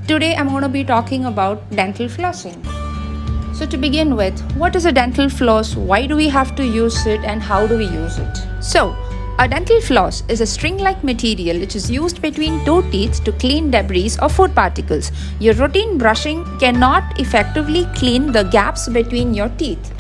Today I'm going to be talking about dental flossing. So to begin with, what is a dental floss? Why do we have to use it and how do we use it? So, a dental floss is a string-like material which is used between two teeth to clean debris or food particles. Your routine brushing cannot effectively clean the gaps between your teeth.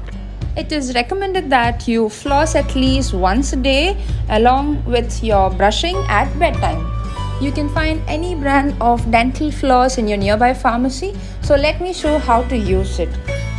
It is recommended that you floss at least once a day along with your brushing at bedtime. You can find any brand of dental floss in your nearby pharmacy. So let me show how to use it.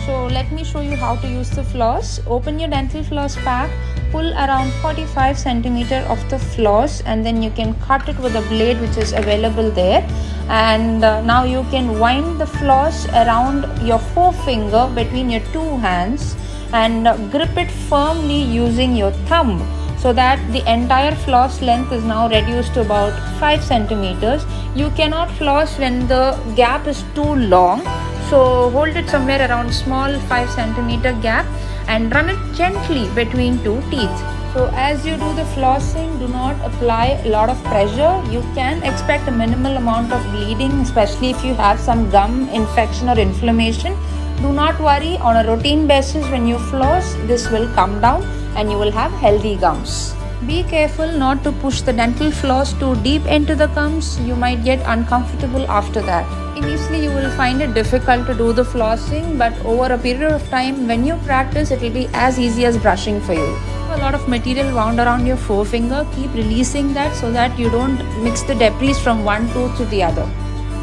So let me show you how to use the floss. Open your dental floss pack, pull around 45 centimeter of the floss, and then you can cut it with a blade which is available there. And now you can wind the floss around your forefinger between your two hands and grip it firmly using your thumb, so that the entire floss length is now reduced to about 5 centimeters. You cannot floss when the gap is too long, so hold it somewhere around small 5 centimeter gap and run it gently between two teeth. So as you do the flossing, do not apply a lot of pressure. You can expect a minimal amount of bleeding, especially if you have some gum infection or inflammation. Do not worry, on a routine basis when you floss, this will come down and you will have healthy gums. Be careful not to push the dental floss too deep into the gums. You might get uncomfortable after that. Initially you will find it difficult to do the flossing, but over a period of time when you practice, it will be as easy as brushing for you. A lot of material wound around your forefinger. Keep releasing that so that you don't mix the debris from one tooth to the other.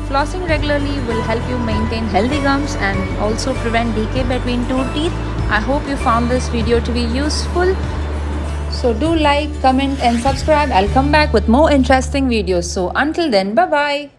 Flossing regularly will help you maintain healthy gums and also prevent decay between two teeth. I hope you found this video to be useful. So do like, comment and subscribe. I'll come back with more interesting videos. So until then, bye-bye.